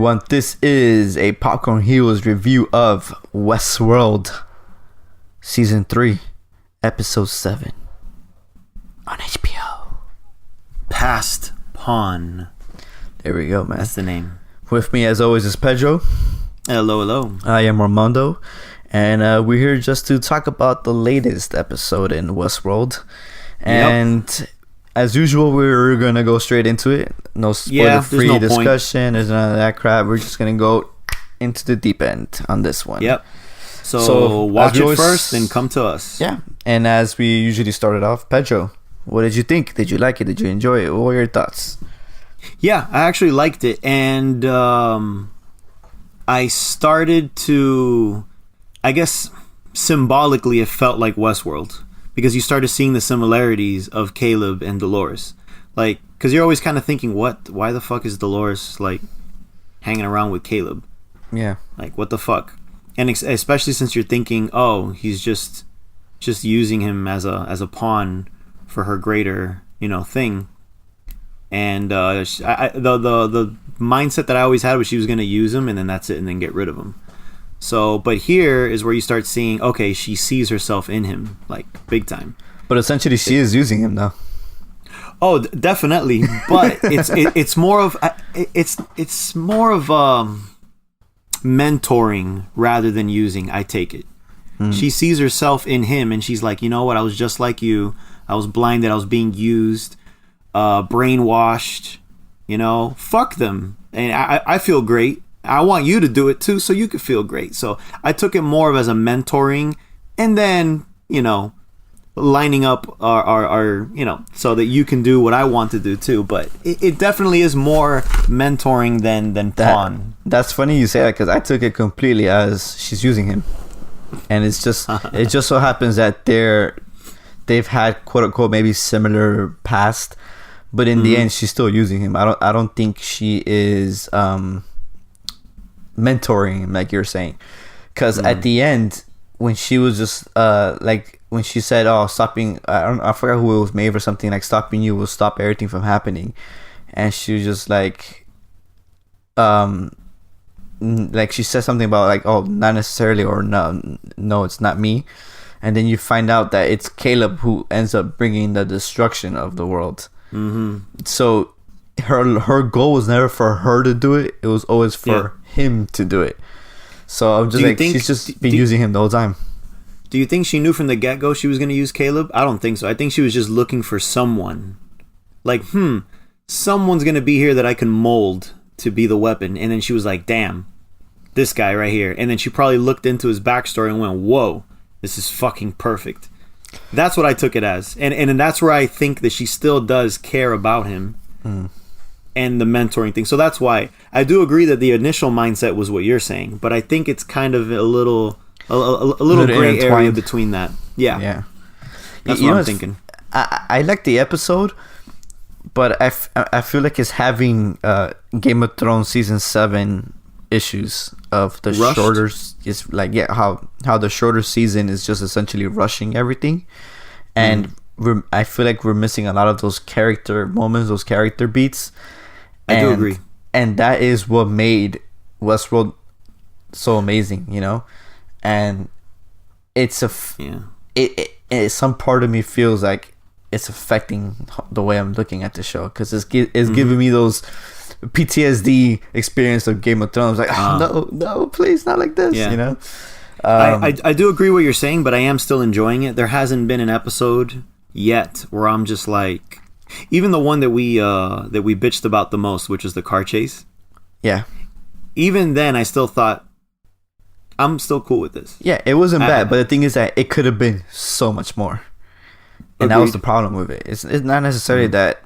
everyone. This is a Popcorn Heroes review of Westworld Season 3, Episode 7 on HBO. Past Pawn. There we go, man. That's the name. With me, as always, is Pedro. Hello, hello. I am Armando. And we're here just to talk about the latest episode in Westworld. And as usual, we're going to go straight into it. No spoiler-free discussion. There's none of that crap. We're just going to go into the deep end on this one. Yep. So watch it first, then come to us. Yeah. And as we usually started off, Pedro, what did you think? Did you like it? Did you enjoy it? What were your thoughts? Yeah, I actually liked it. And I started to, I guess, symbolically, it felt like Westworld. Because you started seeing the similarities of Caleb and Dolores. Like, because you're always kind of thinking, why the fuck is Dolores, like, hanging around with Caleb? Yeah. Like, what the fuck? And especially since you're thinking, oh, he's just using him as a pawn for her greater, thing. And the mindset that I always had was she was going to use him, and then that's it, and then get rid of him. So, but here is where you start seeing, okay, she sees herself in him, like, big time. But essentially, she is using him now. Oh, definitely. But it's more of mentoring rather than using. I take it. She sees herself in him, and she's like, you know what? I was just like you. I was blinded. I was being used, brainwashed. Fuck them. And I feel great. I want you to do it too, so you could feel great. So I took it more of as a mentoring, and then lining up our so that you can do what I want to do too. But it definitely is more mentoring than pawn. That's funny you say that, because I took it completely as she's using him, and it's just it just so happens that they've had quote unquote maybe similar past, but in the end she's still using him. I don't think she is mentoring him like you're saying, because at the end when she was just like when she said, oh, stopping, I forgot who it was, Maeve or something, like stopping you will stop everything from happening, and she was just like she said something about like, oh, not necessarily, or no it's not me, and then you find out that it's Caleb who ends up bringing the destruction of the world. So her goal was never for her to do it, it was always for him to do it. So I'm just she's just been using him the whole time. Do you think she knew from the get-go she was going to use Caleb? I don't think so. I think she was just looking for someone. Like, someone's going to be here that I can mold to be the weapon. And then she was like, damn, this guy right here. And then she probably looked into his backstory and went, whoa, this is fucking perfect. That's what I took it as. And that's where I think that she still does care about him. And the mentoring thing. So that's why I do agree that the initial mindset was what you're saying, but I think it's kind of a little gray area between that. Yeah. That's what I'm thinking. I like the episode, but I feel like it's having Game of Thrones season 7 issues of the shorter. It's like how the shorter season is just essentially rushing everything, and I feel like we're missing a lot of those character moments, those character beats. I do agree. And that is what made Westworld so amazing, And it's some part of me feels like it's affecting the way I'm looking at the show, because it's giving me those PTSD experience of Game of Thrones. Like, no, please, not like this, I do agree what you're saying, but I am still enjoying it. There hasn't been an episode yet where I'm just like, even the one that we bitched about the most, which is the car chase. Yeah. Even then, I still thought, I'm still cool with this. Yeah, it wasn't bad, but the thing is that it could have been so much more, and that was the problem with it. It's not necessarily that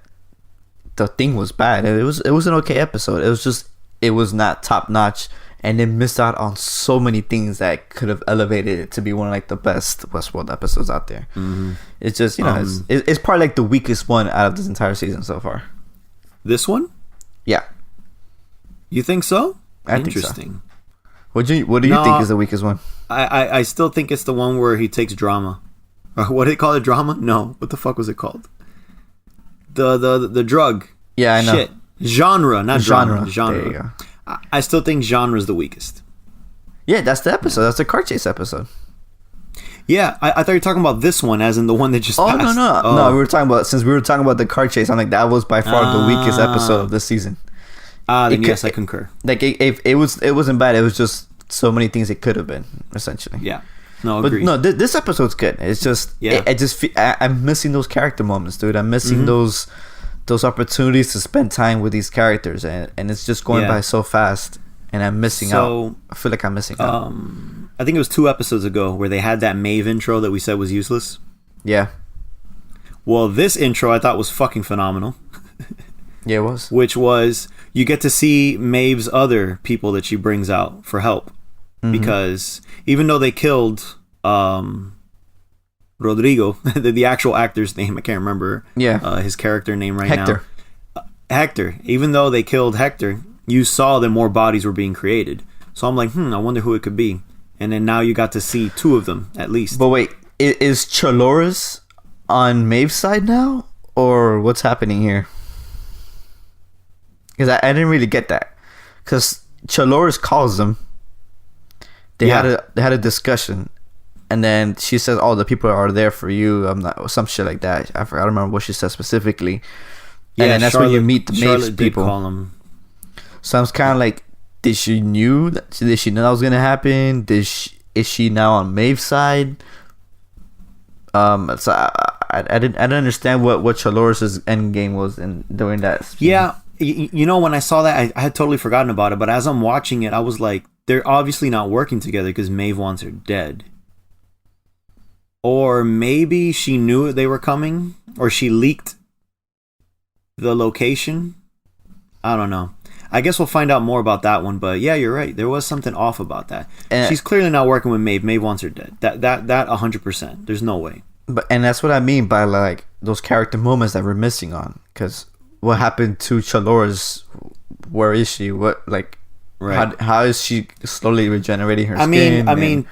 the thing was bad. It was an okay episode. It was just, it was not top notch, and it missed out on so many things that could have elevated it to be one of like the best Westworld episodes out there. It's just it's probably like the weakest one out of this entire season so far. This one? Yeah. You think so? Interesting. Think so. What do you think is the weakest one? I still think it's the one where he takes drama. What did they call it? Drama? No. What the fuck was it called? The drug. Yeah, I know. Shit. Genre, not genre. There you go. I still think genre's the weakest. Yeah, that's the episode. That's the car chase episode. Yeah, I thought you were talking about this one, as in the one that just passed. No. We were talking about, since we were talking about the car chase, I'm like, that was by far the weakest episode of this season. Then yes, I concur. Like it wasn't bad. It was just so many things it could have been, essentially. Yeah. No, agreed. But no, this episode's good. It's just, I'm missing those character moments, dude. I'm missing those opportunities to spend time with these characters, and it's just going by so fast, and I'm missing out. I feel like I'm missing out. I think it was 2 episodes ago where they had that Maeve intro that we said was useless. Yeah. Well, this intro I thought was fucking phenomenal. Yeah, it was. Which was, you get to see Maeve's other people that she brings out for help. Because even though they killed Rodrigo, the actual actor's name, I can't remember his character name right now. Hector. Even though they killed Hector, you saw that more bodies were being created. So I'm like, I wonder who it could be. And then now you got to see 2 of them, at least. But wait, is Cholores on Maeve's side now? Or what's happening here? Because I didn't really get that. Because Cholores calls them. They had a discussion. And then she says, "Oh, the people are there for you." I'm not, some shit like that. I don't remember what she said specifically. And then that's when you meet the Maeve's people. Call them. So I was kind of like, did she know that was gonna happen? Is she now on Maeve's side? So I didn't understand what Cholores' end game was during that scene. Yeah, you know, when I saw that, I had totally forgotten about it. But as I'm watching it, I was like, they're obviously not working together because Maeve wants her dead. Or maybe she knew they were coming, or she leaked the location. I don't know. I guess we'll find out more about that one, but yeah, you're right. There was something off about that. She's clearly not working with Maeve. Maeve wants her dead. That 100%. There's no way. And that's what I mean by like those character moments that we're missing on. Because what happened to Cholores? Where is she? What like? Right. How is she slowly regenerating her skin? I mean,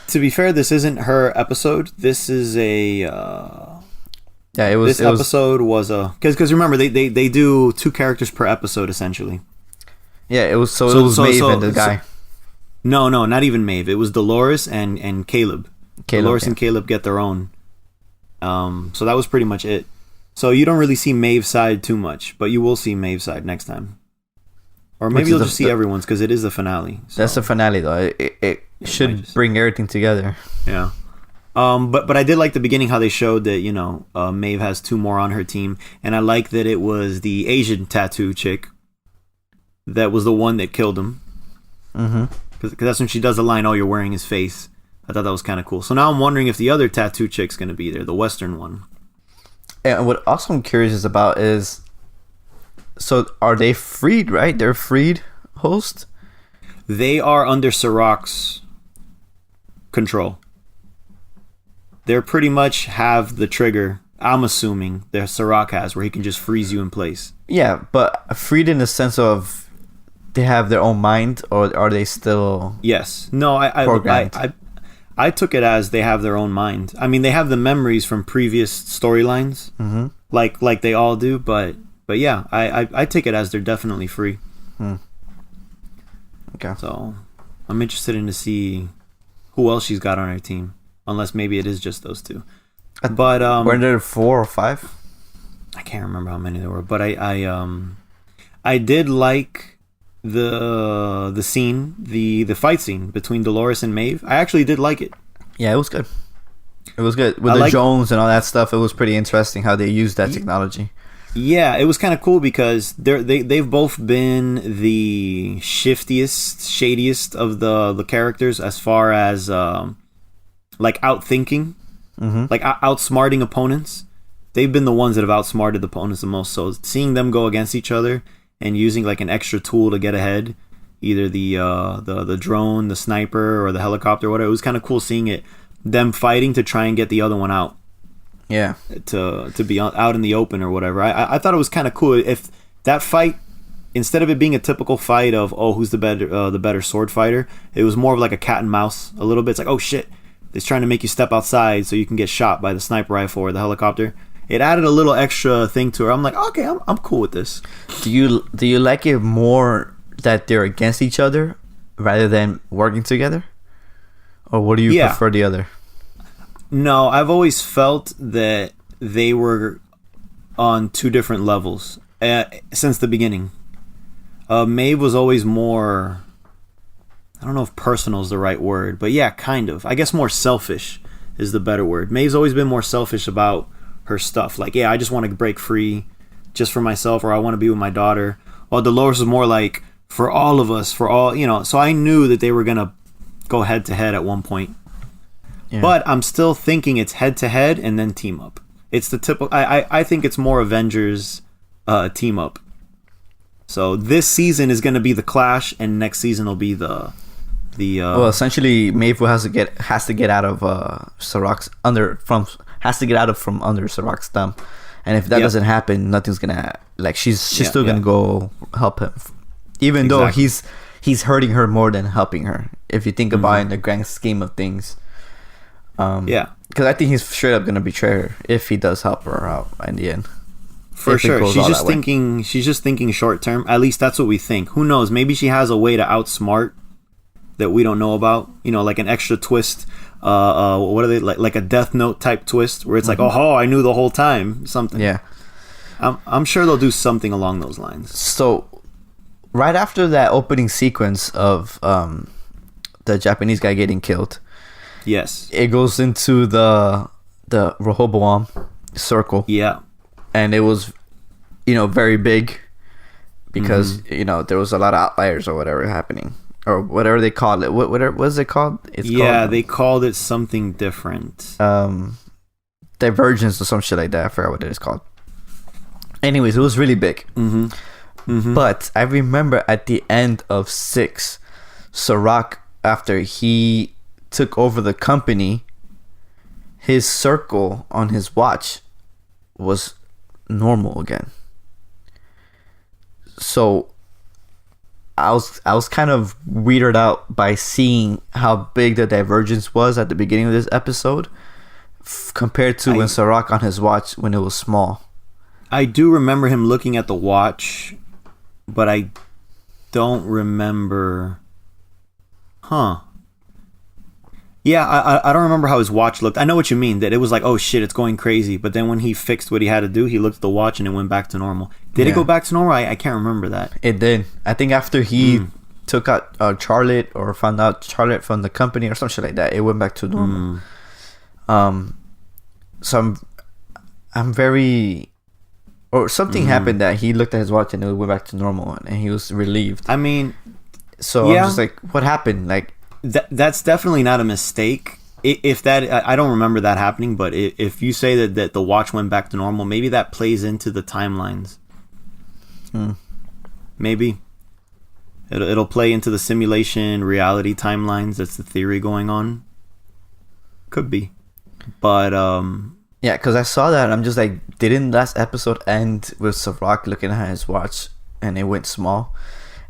to be fair, this isn't her episode. This is a. This episode was a because remember they do 2 characters per episode essentially. Yeah, it was Maeve and the guy. No, not even Maeve. It was Dolores and Caleb. Dolores and Caleb get their own. So that was pretty much it. So you don't really see Maeve's side too much, but you will see Maeve's side next time. Or maybe you'll just see everyone's because it is the finale. So. That's the finale though. It should bring everything together. Yeah. But I did like the beginning how they showed that, you know, Maeve has 2 more on her team, and I like that it was the Asian tattoo chick that was the one that killed him. Because that's when she does the line, "Oh, you're wearing his face." I thought that was kind of cool. So now I'm wondering if the other tattoo chick's going to be there, the Western one. And what also I'm curious about is, so are they freed? Right, they're freed, host. They are under Sirach's control. They pretty much have the trigger, I'm assuming, that Sirach has, where he can just freeze you in place. Yeah, but freed in the sense of they have their own mind, or are they still? Yes. No, I took it as they have their own mind. I mean, they have the memories from previous storylines, like they all do. But yeah, I take it as they're definitely free. Okay. So I'm interested in to see who else she's got on her team. Unless maybe it is just those 2. But were there 4 or 5? I can't remember how many there were. But I did like the scene, the fight scene between Dolores and Maeve. I actually did like it. Yeah, it was good. It was good with the drones and all that stuff. It was pretty interesting how they used that technology. Yeah, it was kind of cool because they've both been the shadiest of the characters as far as like outthinking, like outsmarting opponents. They've been the ones that have outsmarted the opponents the most. So seeing them go against each other and using like an extra tool to get ahead, either the drone, the sniper, or the helicopter, or whatever, it was kind of cool seeing them fighting to try and get the other one out. Yeah, to be out in the open or whatever. I thought it was kind of cool if that fight, instead of it being a typical fight of who's the better sword fighter, it was more of like a cat and mouse a little bit. It's like, oh shit, it's trying to make you step outside so you can get shot by the sniper rifle or the helicopter. It added a little extra thing to her. I'm like, okay, I'm cool with this. Do you like it more that they're against each other rather than working together? Or what do you prefer the other? No, I've always felt that they were on two different levels since the beginning. Maeve was always more, I don't know if personal is the right word, but yeah, kind of. I guess more selfish is the better word. Maeve's always been more selfish about her stuff. Like, yeah, I just want to break free just for myself, or I want to be with my daughter. While Dolores was more like, for all of us, for all, so I knew that they were going to go head to head at one point. Yeah. But I'm still thinking it's head to head and then team up. It's the typical, I think it's more Avengers team up. So this season is going to be the clash, and next season will be the well, essentially Maeve has to get out of Sirach's has to get out of from under Sirach's thumb, and if that doesn't happen, nothing's gonna she's still gonna go help him, even though he's hurting her more than helping her. If you think about it in the grand scheme of things, because I think he's straight up gonna betray her if he does help her out in the end. For sure, she's just thinking short term. At least that's what we think. Who knows? Maybe she has a way to outsmart that we don't know about. Like an extra twist. What are they like a Death Note type twist where it's like, oh, I knew the whole time. Something. Yeah. I'm sure they'll do something along those lines. So, right after that opening sequence of the Japanese guy getting killed, yes, it goes into the Rehoboam circle. Yeah. And it was, very big because, there was a lot of outliers or whatever happening. Or whatever they called it. What is it called? They called it something different. Divergence or some shit like that. I forgot what it is called. Anyways, it was really big. But I remember at the end of 6, Sirach, after he took over the company, his circle on his watch was normal again. So I was kind of weirded out by seeing how big the divergence was at the beginning of this episode compared to when Sirach on his watch when it was small. I do remember him looking at the watch, but I don't remember. Yeah, I don't remember how his watch looked. I know what you mean, that it was like, oh shit, it's going crazy. But then when he fixed what he had to do, he looked at the watch and it went back to normal. Did it go back to normal? I can't remember that. It did. I think after he took out Charlotte or found out Charlotte from the company or some shit like that, it went back to normal. So I'm very... Or something happened that he looked at his watch and it went back to normal and he was relieved. I mean... So I'm just like, what happened? Like... That's definitely not a mistake. If that, I don't remember that happening, but if you say that the watch went back to normal, maybe that plays into the timelines. Maybe it'll play into the simulation reality timelines. That's the theory going on. Could be, but yeah, because I saw that and I'm just like, didn't last episode end with Sirach looking at his watch and it went small,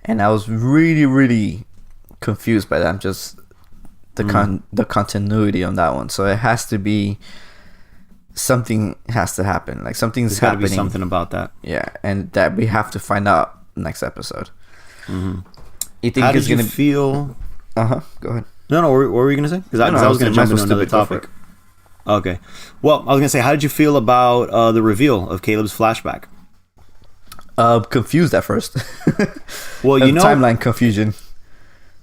and I was really, really confused by that. I'm just the continuity on that one. So it has to be something has to happen. Like something's happening. There's got to be something about that. Yeah, and that we have to find out next episode. You think how did you feel? Go ahead. No. What were you gonna say? Because I was gonna jump into another topic. Okay. Well, I was gonna say, how did you feel about the reveal of Caleb's flashback? Confused at first. Well, timeline confusion.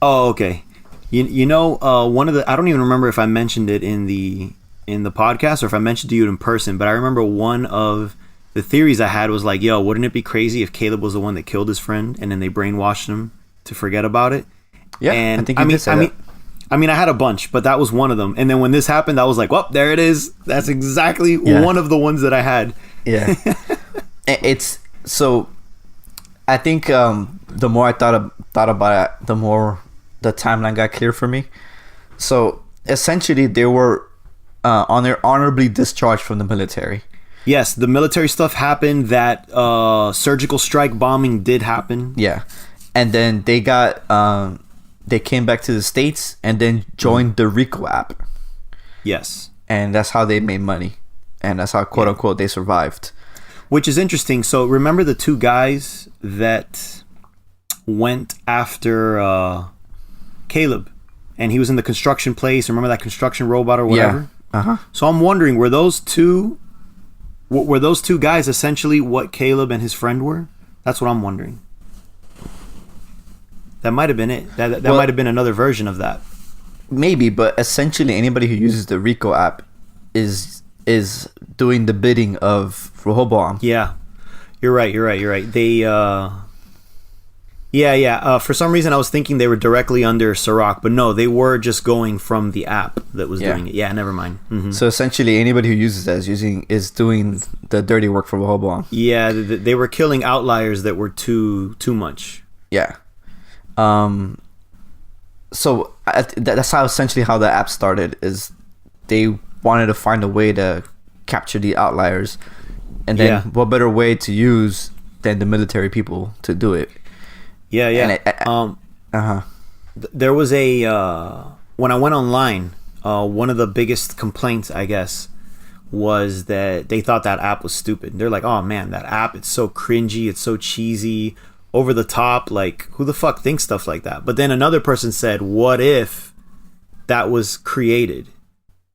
Oh, okay. One of the, I don't even remember if I mentioned it in the podcast or if I mentioned to you in person, but I remember one of the theories I had was like, yo, wouldn't it be crazy if Caleb was the one that killed his friend and then they brainwashed him to forget about it? Yeah, and I think you did say that. I mean, I had a bunch, but that was one of them. And then when this happened, I was like, well, there it is. That's exactly one of the ones that I had. Yeah. It's so. I think the more I thought about it, the more the timeline got clear for me. So essentially, they were honorably discharged from the military. Yes, the military stuff happened. That surgical strike bombing did happen. Yeah, and then they got they came back to the States and then joined the Rico app. Yes, and that's how they made money, and that's how quote unquote they survived. Which is interesting. So remember the two guys that went after Caleb, and he was in the construction place. Remember that construction robot or whatever? Yeah. Uh-huh. So I'm wondering, were those two guys essentially what Caleb and his friend were? That's what I'm wondering. That might have been it. That might have been another version of that. Maybe, but essentially anybody who uses the Rico app is doing the bidding of Rehoboam. Yeah. You're right. They for some reason I was thinking they were directly under Sirach, but no, they were just going from the app that was doing it. Yeah, never mind. Mm-hmm. So essentially anybody who uses that is doing the dirty work for Rehoboam. Yeah, they were killing outliers that were too much. Yeah. So that's how essentially how the app started. Is they wanted to find a way to capture the outliers, and then what better way to use than the military people to do it? Yeah. There was a when I went online, one of the biggest complaints, I guess, was that they thought that app was stupid. They're like, "Oh man, that app, it's so cringy, it's so cheesy, over the top, like who the fuck thinks stuff like that?" But then another person said, "What if that was created?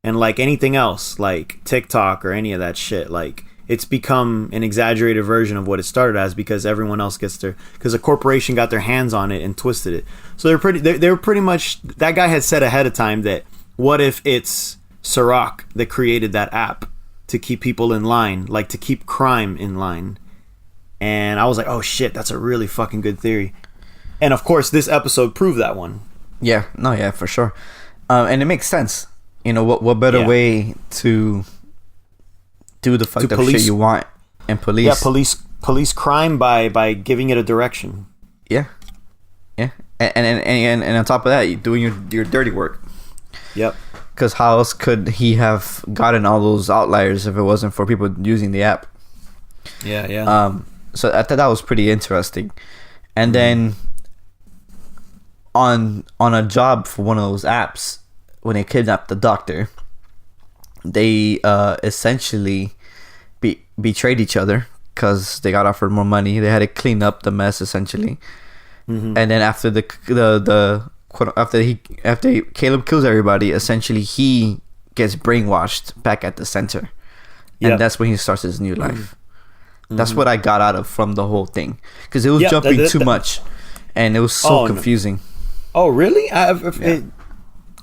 And like anything else, like TikTok or any of that shit, like it's become an exaggerated version of what it started as because everyone else because a corporation got their hands on it and twisted it." So they were pretty much, that guy had said ahead of time that what if it's Sirach that created that app to keep people in line, like to keep crime in line. And I was like, oh shit, that's a really fucking good theory. And of course this episode proved that one. Yeah, for sure. And it makes sense. You know, what better way to do the fucked up shit you want and police? Yeah, police crime by giving it a direction. Yeah. And on top of that, you're doing your dirty work. Yep. Because how else could he have gotten all those outliers if it wasn't for people using the app? Yeah. So I thought that was pretty interesting. And then on a job for one of those apps, when they kidnapped the doctor, they essentially betrayed each other because they got offered more money. They had to clean up the mess essentially. Mm-hmm. And then after after Caleb kills everybody, essentially he gets brainwashed back at the center, and that's when he starts his new life. That's what I got out of from the whole thing, because it was jumping too much, and it was so confusing. No. Oh, really?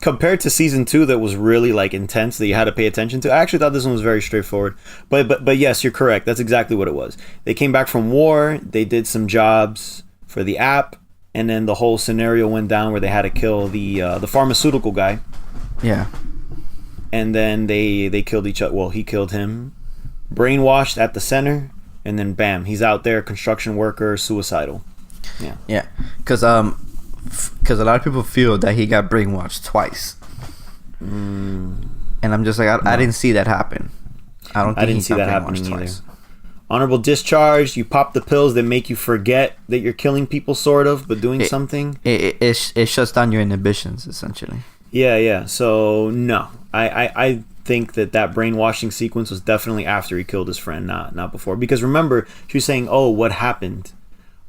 Compared to season 2, that was really like intense, that you had to pay attention to. I actually thought this one was very straightforward. But yes, you're correct. That's exactly what it was. They came back from war. They did some jobs for the app, and then the whole scenario went down where they had to kill the pharmaceutical guy. Yeah. And then they killed each other. Well, he killed him. Brainwashed at the center. And then bam, he's out there, construction worker, suicidal. Yeah, because a lot of people feel that he got brainwashed twice, and I'm just like, I didn't see that happen. I didn't see that happening twice. Either. Honorable discharge. You pop the pills that make you forget that you're killing people, sort of, but doing something. It shuts down your inhibitions, essentially. Yeah. So no, I think that brainwashing sequence was definitely after he killed his friend, not before. Because remember, she was saying, "Oh, what happened?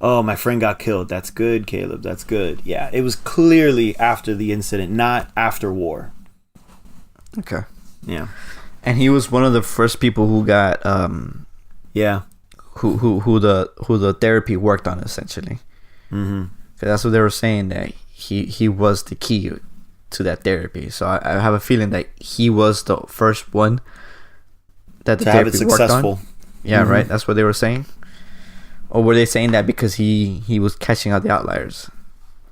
Oh, my friend got killed. That's good, Caleb. That's good." Yeah, it was clearly after the incident, not after war. Okay. Yeah. And he was one of the first people who got who the therapy worked on, essentially. Mm-hmm. Because that's what they were saying, that he was the key to that therapy. So I have a feeling that he was the first one that the therapy worked on. Yeah, mm-hmm. Right. That's what they were saying. Or were they saying that because he was catching out the outliers,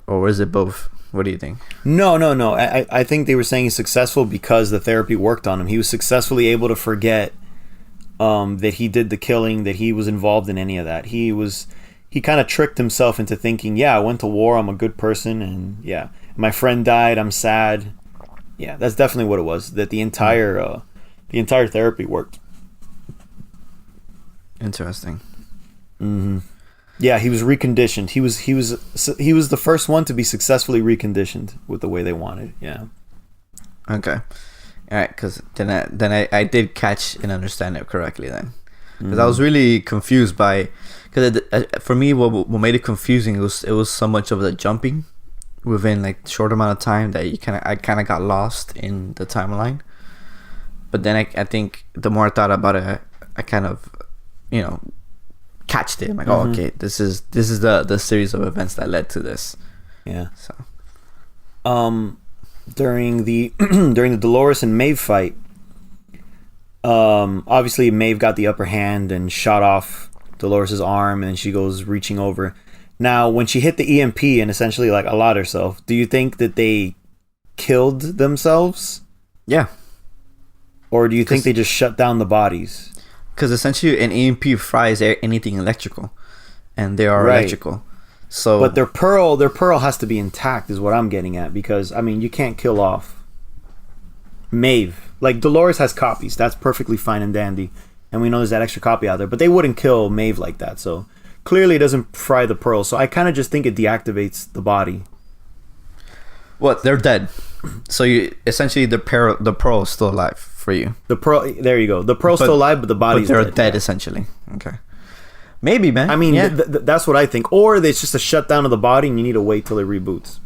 or is it both? What do you think? No. I think they were saying he's successful because the therapy worked on him. He was successfully able to forget that he did the killing, that he was involved in any of that. He kind of tricked himself into thinking, yeah, I went to war, I'm a good person, and yeah, my friend died, I'm sad. Yeah, that's definitely what it was. That the entire therapy worked. Interesting. Mm-hmm. Yeah, he was reconditioned. He was the first one to be successfully reconditioned with the way they wanted. Yeah. Okay. All right, because then I did catch and understand it correctly then. because I was really confused by, because for me what made it confusing was so much of the jumping within like short amount of time that I kind of got lost in the timeline. But then I think the more I thought about it, I kind of, catched it. I'm like, oh, okay, this is the series of events that led to this. Yeah. So, during the during the Dolores and Maeve fight, obviously Maeve got the upper hand and shot off Dolores's arm, and she goes reaching over. Now, when she hit the EMP and essentially like allowed herself, do you think that they killed themselves? Yeah. Or do you think they just shut down the bodies? Because essentially an EMP fries anything electrical, and they are electrical. So, but their pearl has to be intact, is what I'm getting at. Because I mean, you can't kill off Maeve. Like Dolores has copies, that's perfectly fine and dandy, and we know there's that extra copy out there. But they wouldn't kill Maeve like that. So clearly, it doesn't fry the pearl. So I kind of just think it deactivates the body. What? They're dead. So you essentially the pearl is still alive for you. The pearl. There you go. The pearl's still alive, but the body's they're dead. Dead essentially. Okay. Maybe, man. I mean, yeah. That's what I think. Or it's just a shutdown of the body, and you need to wait till it reboots.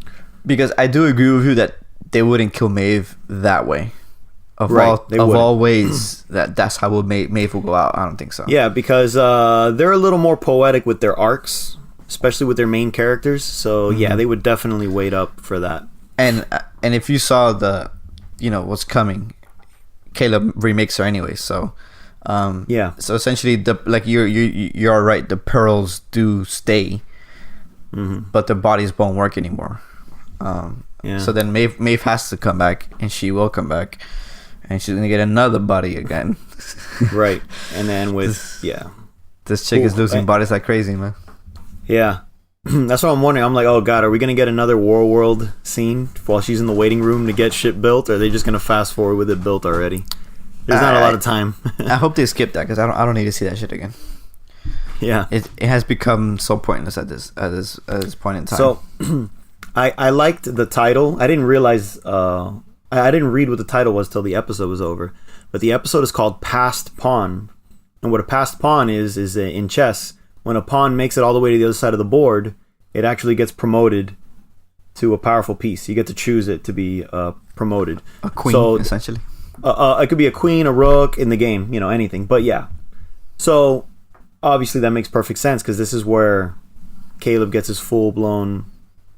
Because I do agree with you that they wouldn't kill Maeve that way. Of all ways, that's how Maeve will go out. I don't think so. Yeah, because they're a little more poetic with their arcs, especially with their main characters. So yeah, they would definitely wait up for that. And if you saw the, what's coming, Caleb remakes her anyway. So. Yeah. So essentially, you're right. The pearls do stay, but the bodies won't work anymore. Yeah. So then Maeve has to come back, and she will come back, and she's gonna get another body again. Right. And then this chick is losing bodies like crazy, man. Yeah. That's what I'm wondering. I'm like, oh god, are we gonna get another Warworld scene while she's in the waiting room to get shit built, or are they just gonna fast forward with it built already? There's not a lot of time. I hope they skip that, because I don't need to see that shit again. Yeah, it has become so pointless at this point in time. So, I liked the title. I didn't realize. I didn't read what the title was till the episode was over. But the episode is called Passed Pawn, and what a passed pawn is in chess, when a pawn makes it all the way to the other side of the board, it actually gets promoted to a powerful piece. You get to choose it to be promoted. A queen, essentially. It could be a queen, a rook in the game, anything. But yeah. So, obviously that makes perfect sense, because this is where Caleb gets his full-blown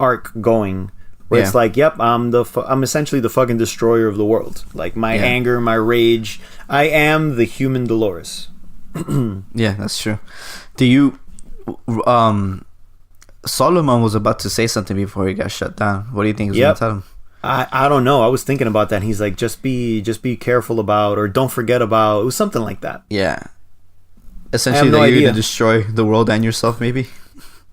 arc going. Where it's like, yep, I'm essentially the fucking destroyer of the world. Like, my anger, my rage. I am the human Dolores. Yeah, that's true. Do you... Solomon was about to say something before he got shut down. What do you think he was going to tell him? I don't know. I was thinking about that. And he's like, just be careful about, or don't forget about. It was something like that. Yeah. Essentially, you're going to destroy the world and yourself, maybe?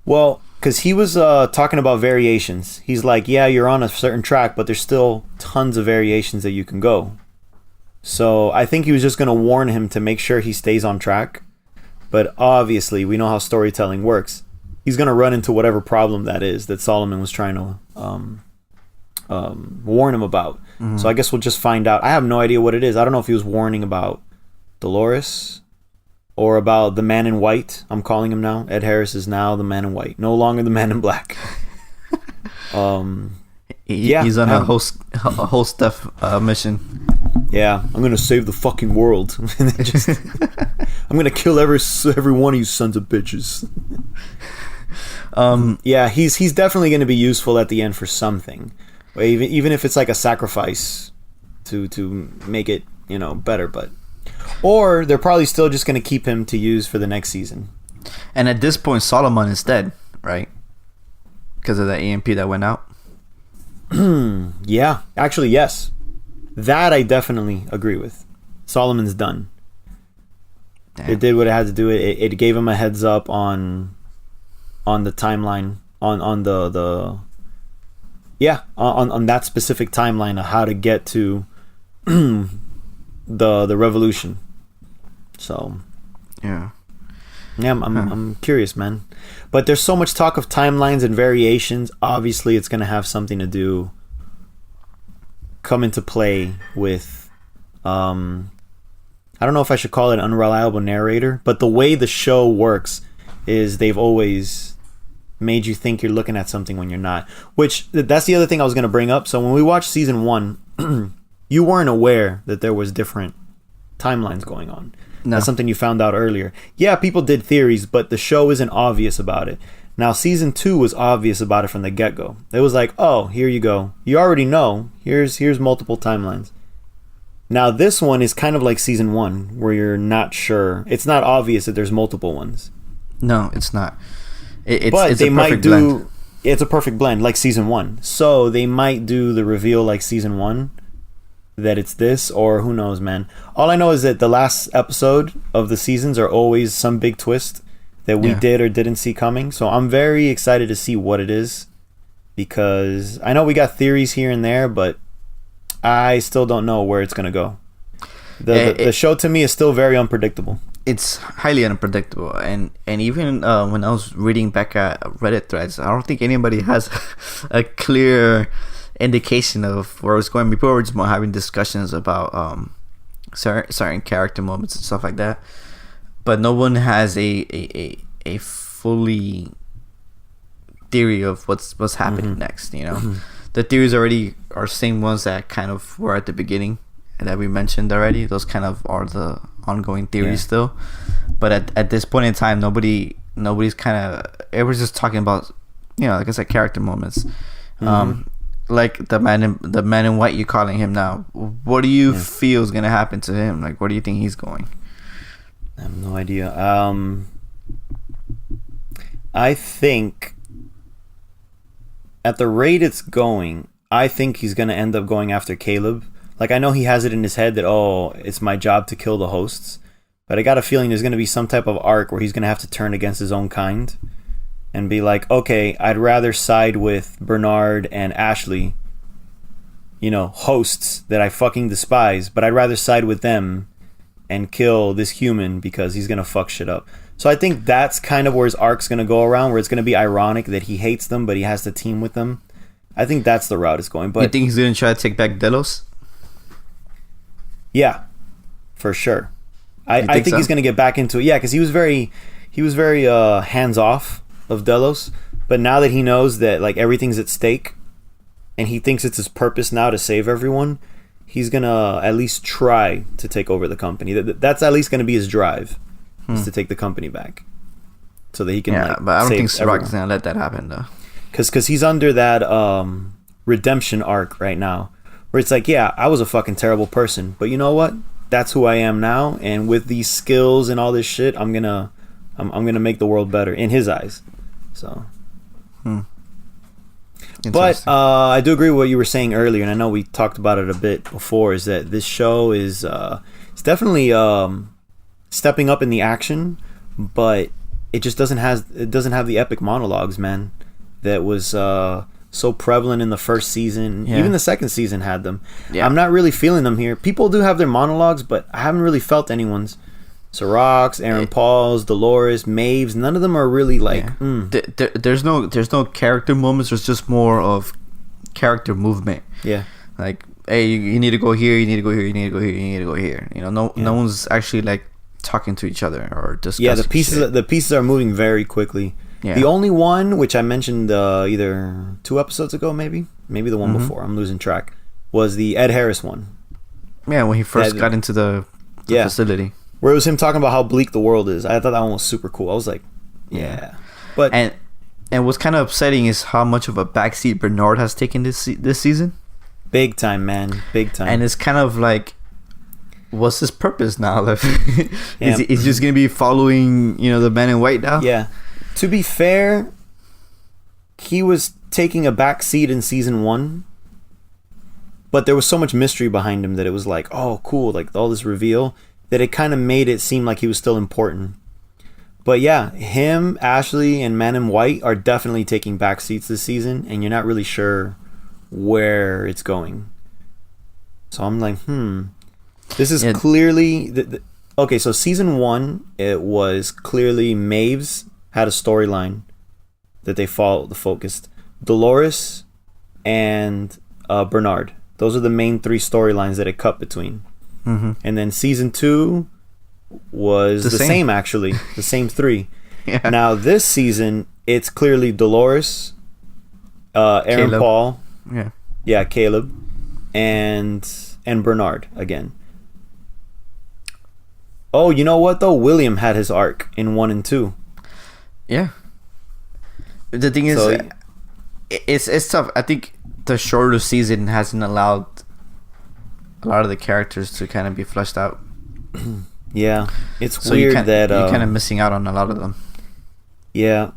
Well, because he was talking about variations. He's like, yeah, you're on a certain track, but there's still tons of variations that you can go. So I think he was just going to warn him to make sure he stays on track. But obviously, we know how storytelling works. He's going to run into whatever problem that is that Solomon was trying to... warn him about. So I guess we'll just find out. I have no idea what it is. I don't know if he was warning about Dolores or about the man in white. I'm calling him now. Ed Harris is now the man in white, no longer the man in black. He's on a whole stuff mission. Yeah, I'm gonna save the fucking world. I'm gonna kill every one of you sons of bitches. Yeah, he's definitely gonna be useful at the end for something. Even if it's like a sacrifice to make it, better, or they're probably still just going to keep him to use for the next season. And at this point, Solomon is dead, right? Because of that EMP that went out. Yeah, actually, yes. That I definitely agree with. Solomon's done. Damn. It did what it had to do. It gave him a heads up on the timeline, on the on that specific timeline of how to get to the revolution. So yeah, I'm curious, man. But there's so much talk of timelines and variations. Obviously, it's going to have something to come into play with I don't know if I should call it an unreliable narrator, but the way the show works is they've always made you think you're looking at something when you're not. Which, that's the other thing I was going to bring up. So when we watched season 1, you weren't aware that there was different timelines going on. No. That's something you found out earlier. Yeah, people did theories, but the show isn't obvious about it. Now, season 2 was obvious about it from the get-go. It was like, oh, here you go. You already know. Here's multiple timelines. Now, this one is kind of like season 1, where you're not sure. It's not obvious that there's multiple ones. No, it's not. But they might do... It's a perfect blend, like season 1. So, they might do the reveal like season 1, that it's this, or who knows, man. All I know is that the last episode of the seasons are always some big twist that we did or didn't see coming. So I'm very excited to see what it is, because I know we got theories here and there, but I still don't know where it's going to go. The show to me is still very unpredictable. It's highly unpredictable, and even when I was reading back at Reddit threads, I don't think anybody has a clear indication of where it's going. People were just more having discussions about certain character moments and stuff like that, but no one has a fully theory of what's happening next. You know, the theories already are same ones that kind of were at the beginning and that we mentioned already. Those kind of are the ongoing theories still, but at this point in time, nobody's kind of, everyone's just talking about, you know, like I said, character moments. Like the man in white, you calling him now. What do you feel is gonna happen to him? Like, where do you think he's going? I have no idea. I think at the rate it's going, I think he's gonna end up going after Caleb. Like, I know he has it in his head that, oh, it's my job to kill the hosts, but I got a feeling there's gonna be some type of arc where he's gonna have to turn against his own kind and be like, okay, I'd rather side with Bernard and Ashley, you know, hosts that I fucking despise, but I'd rather side with them and kill this human because he's gonna fuck shit up. So I think that's kind of where his arc's gonna go around, where it's gonna be ironic that he hates them, but he has to team with them. I think that's the route it's going. But you think he's gonna try to take back Delos? Yeah, for sure. I think he's gonna get back into it. Yeah, because he was very hands off of Delos, but now that he knows that like everything's at stake and he thinks it's his purpose now to save everyone, he's gonna at least try to take over the company. That's at least gonna be his drive, is to take the company back, so that he can. Yeah, but I don't think Sirach's gonna let that happen though, because he's under that redemption arc right now, where it's like, yeah, I was a fucking terrible person, but you know what? That's who I am now, and with these skills and all this shit, I'm gonna make the world better in his eyes. So, but I do agree with what you were saying earlier, and I know we talked about it a bit before. Is that this show is it's definitely stepping up in the action, but it just doesn't have the epic monologues, man, that was so prevalent in the first season. Even the second season had them. I'm not really feeling them here. People do have their monologues, but I haven't really felt anyone's. Sirach's, Aaron Paul's, Dolores, Maeve's, none of them are really like. There's no character moments. There's just more of character movement. Yeah, like, hey, you need to go here. You need to go here. You need to go here. You need to go here. You know, no one's actually like talking to each other or discussing. Yeah, the pieces are moving very quickly. Yeah. The only one which I mentioned either 2 episodes ago, maybe the one before, I'm losing track, was the Ed Harris one. Yeah, when he first got into the facility. Where it was him talking about how bleak the world is. I thought that one was super cool. I was like, yeah. But and what's kind of upsetting is how much of a backseat Bernard has taken this season. Big time, man. Big time. And it's kind of like, what's his purpose now? Is he just going to be following, you know, the man in white now? Yeah. To be fair, he was taking a backseat in season 1. But there was so much mystery behind him that it was like, oh, cool. Like, all this reveal, that it kind of made it seem like he was still important. But yeah, him, Ashley, and Man in White are definitely taking back seats this season, and you're not really sure where it's going. So I'm like, this is clearly... Okay, so season 1, it was clearly Maeve's had a storyline that they focused. Dolores and Bernard. Those are the main 3 storylines that it cut between. And then season 2 was the same actually, the same 3. Yeah. Now this season, it's clearly Dolores, Aaron Caleb. Paul, Yeah. Caleb, and Bernard again. Oh, you know what though? William had his arc in 1 and 2. Yeah. The thing is, it's tough. I think the shorter season hasn't allowed a lot of the characters to kind of be fleshed out. Yeah, it's so weird that you're kind of missing out on a lot of them. Yeah,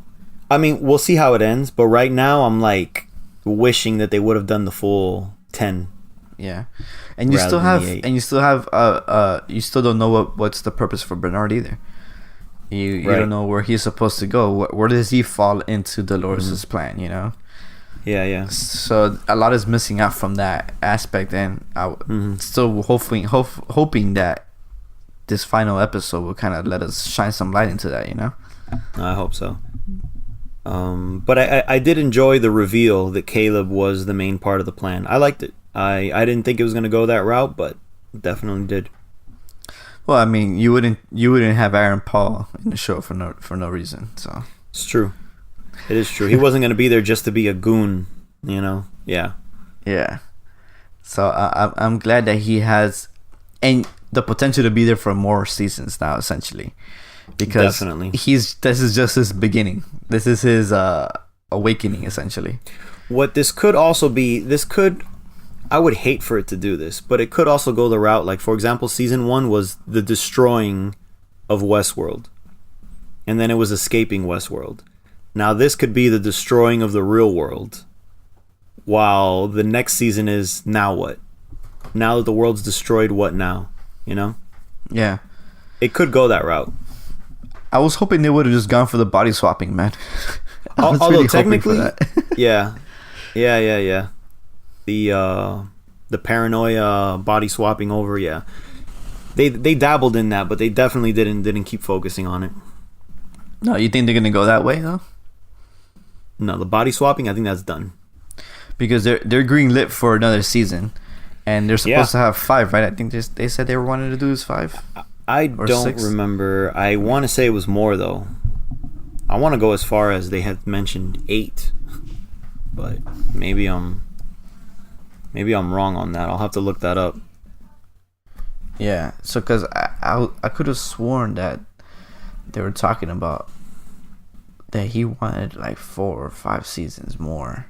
I mean, we'll see how it ends, but right now I'm like wishing that they would have done the full 10. Yeah, and you still have, you still don't know what's the purpose for Bernard either. You don't know where he's supposed to go. Where does he fall into Dolores' plan? You know. Yeah. So a lot is missing out from that aspect, and I still hoping that this final episode will kind of let us shine some light into that. You know. I hope so. But I did enjoy the reveal that Caleb was the main part of the plan. I liked it. I didn't think it was going to go that route, but definitely did. Well, I mean, you wouldn't have Aaron Paul in the show for no reason. So it's true. It is true. He wasn't going to be there just to be a goon, you know. Yeah. So I'm glad that he has and the potential to be there for more seasons now, essentially, because definitely this is just his beginning. This is his awakening, essentially. What this could also be, I would hate for it to do this, but it could also go the route, like, for example, season 1 was the destroying of Westworld, and then it was escaping Westworld. Now this could be the destroying of the real world, while the next season is now what? Now that the world's destroyed, what now? You know? Yeah. It could go that route. I was hoping they would have just gone for the body swapping, man. Although really technically, yeah. The paranoia body swapping over, yeah. They dabbled in that, but they definitely didn't keep focusing on it. No, you think they're gonna go that way though? No, the body swapping, I think that's done. Because they're green lit for another season, and they're supposed to have 5, right? I think they said they wanted to do 5. I don't 6. remember. I want to say it was more though. I want to go as far as they had mentioned 8, but maybe I'm wrong on that. I'll have to look that up. Yeah, so because I could have sworn that they were talking about that he wanted like 4 or 5 seasons more.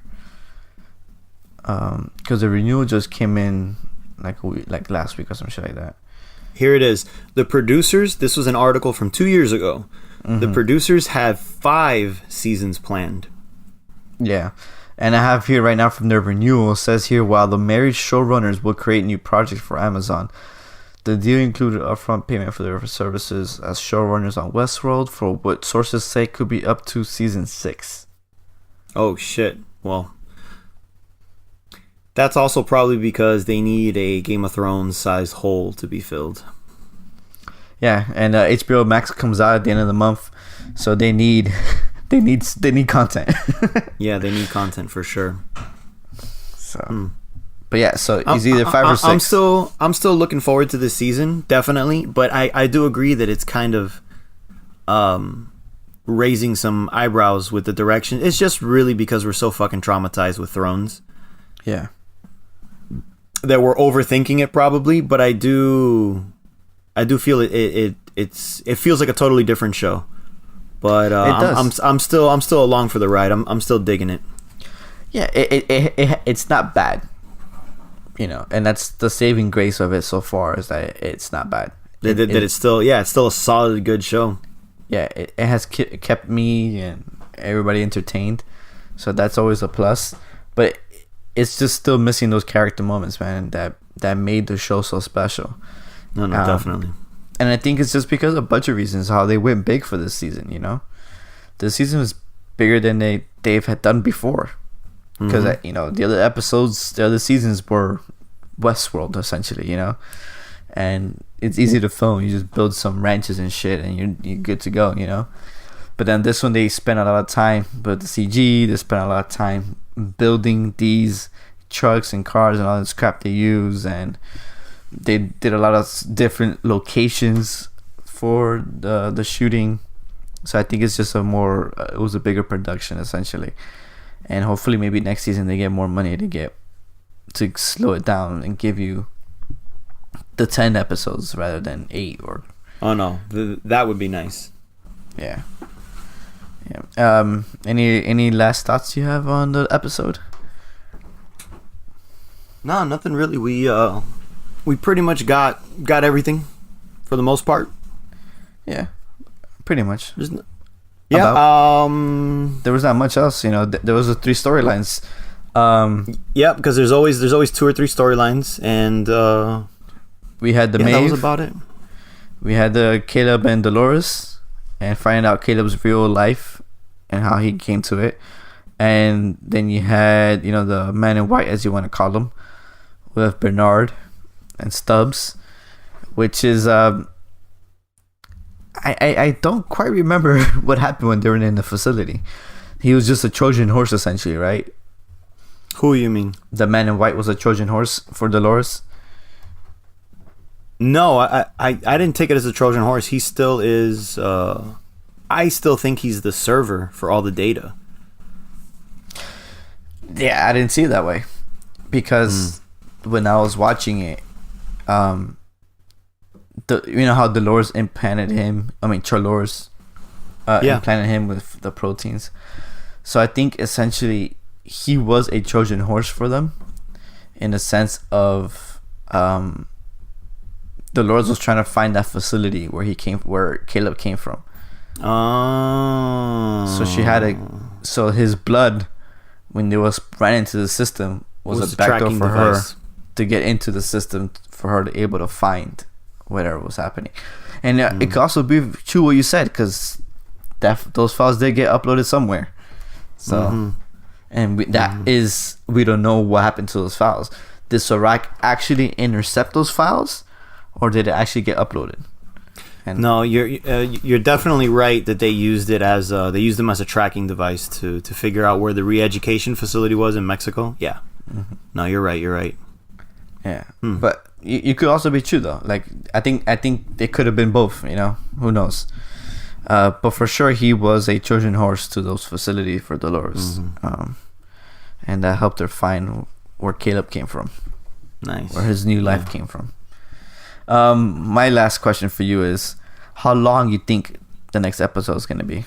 Because the renewal just came in like last week or some shit like that. Here it is. The producers. This was an article from 2 years ago. The producers have 5 seasons planned. Yeah. And I have here right now from their renewal, says here, while the married showrunners will create new projects for Amazon, the deal included upfront payment for their services as showrunners on Westworld for what sources say could be up to season 6. Oh, shit. Well, that's also probably because they need a Game of Thrones sized hole to be filled. Yeah, and HBO Max comes out at the end of the month, so they need content. Yeah, they need content for sure. So, but yeah, so it's either 5 or 6. I'm still looking forward to this season, definitely. But I do agree that it's kind of raising some eyebrows with the direction. It's just really because we're so fucking traumatized with Thrones. Yeah, that we're overthinking it probably, but I do feel it feels like a totally different show. But I'm still along for the ride. I'm still digging it. Yeah, it's not bad, you know, and that's the saving grace of it so far, is that it's not bad. It's still a solid, good show. Yeah, it has kept me and everybody entertained, so that's always a plus. But it's just still missing those character moments, man, that made the show so special. No, definitely. And I think it's just because of a bunch of reasons how they went big for this season, you know? This season was bigger than they've had done before. Because, you know, the other seasons were Westworld, essentially, you know? And it's easy to film. You just build some ranches and shit and you're good to go, you know? But then this one, they spent a lot of time with the CG. They spent a lot of time building these trucks and cars and all this crap they use. And they did a lot of different locations for the shooting. So I think it's just it was a bigger production essentially, and hopefully maybe next season they get more money to slow it down and give you the 10 episodes rather than 8 or. Oh no, that would be nice. Yeah. Any last thoughts you have on the episode? No, nothing really. We pretty much got everything for the most part. Yeah, pretty much. There was not much else, there was the 3 storylines. Yeah, because there's always 2 or 3 storylines, and we had the Maeve. That was about it. We had the Caleb and Dolores, and finding out Caleb's real life and how he came to it. And then you had, the man in white, as you want to call him, with Bernard and Stubbs, which is I don't quite remember what happened when they were in the facility. He was just a Trojan horse, essentially, right? Who you mean? The man in white was a Trojan horse for Dolores? No, I didn't take it as a Trojan horse. He still is. I still think he's the server for all the data. Yeah, I didn't see it that way. Because when I was watching it, how Dolores implanted him? Dolores implanted him with the proteins. So I think essentially he was a Trojan horse for them, in the sense of Dolores was trying to find that facility where Caleb came from. Oh. So his blood, when they was ran into the system, was a backdoor for her to get into the system for her to able to find whatever was happening. And it could also be true what you said, because those files did get uploaded somewhere. So, and we don't know what happened to those files. Did Serac actually intercept those files, or did it actually get uploaded? No, you're definitely right that they used them as a tracking device to figure out where the re-education facility was in Mexico. Yeah. Mm-hmm. No, you're right. Yeah, but you could also be true though. Like I think it could have been both. Who knows? But for sure, he was a Trojan horse to those facilities for Dolores, and that helped her find where Caleb came from. Nice. Where his new life came from. My last question for you is, how long you think the next episode is going to be?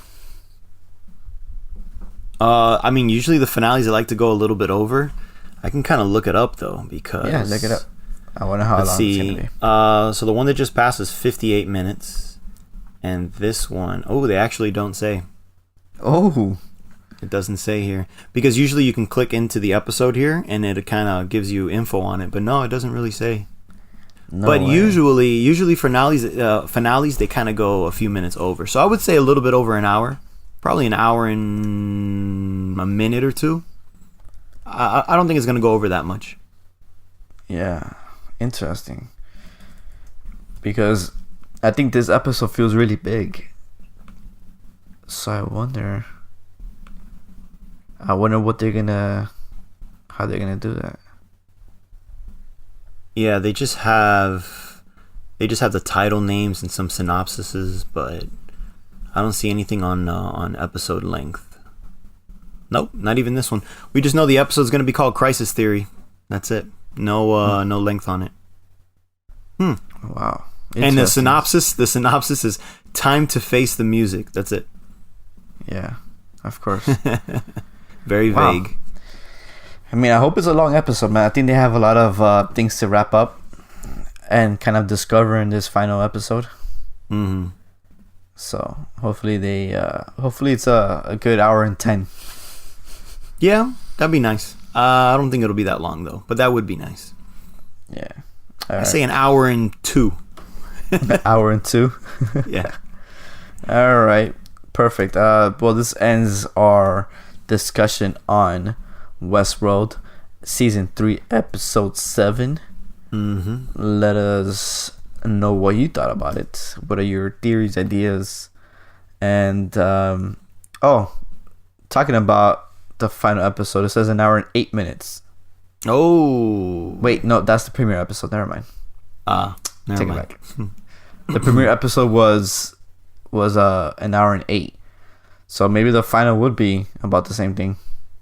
Usually the finales I like to go a little bit over. I can kind of look it up though, because look it up. I wonder how long it's going to be. So the one that just passed is 58 minutes, and this one, they actually don't say. Oh, it doesn't say here, because usually you can click into the episode here and it kind of gives you info on it, but no, it doesn't really say. No but way. usually finales they kind of go a few minutes over. So I would say a little bit over an hour, probably an hour and a minute or 2. I don't think it's gonna go over that much. Yeah, interesting. Because I think this episode feels really big. So I wonder what how they're gonna do that. Yeah, they just have the title names and some synopsises, but I don't see anything on episode length. Nope, not even this one. We just know the episode's going to be called Crisis Theory. That's it. No length on it. Wow. And the synopsis is time to face the music. That's it. Yeah, of course. Very vague. I hope it's a long episode, man. I think they have a lot of things to wrap up and kind of discover in this final episode. Mm-hmm. So hopefully it's a good hour and 10. Yeah, that'd be nice. I don't think it'll be that long though, but that would be nice. Yeah. I say an hour and 2. An hour and 2? Yeah. All right. Perfect. Well, this ends our discussion on Westworld season 3 episode 7. Let us know what you thought about it. What are your theories, ideas, and talking about the final episode, it says an hour and 8 minutes. Oh wait, no, that's the premiere episode, never mind. Never Take mind. it back. The premiere episode was an hour and 8. So maybe the final would be about the same thing.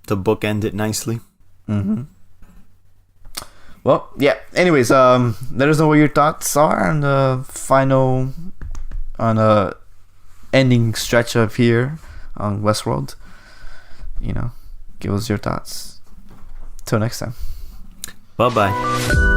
The book ended nicely. Mm-hmm. Well, yeah. Anyways, let us know what your thoughts are on the final, on the ending stretch of here on Westworld. You know, give us your thoughts. Till next time. Bye-bye.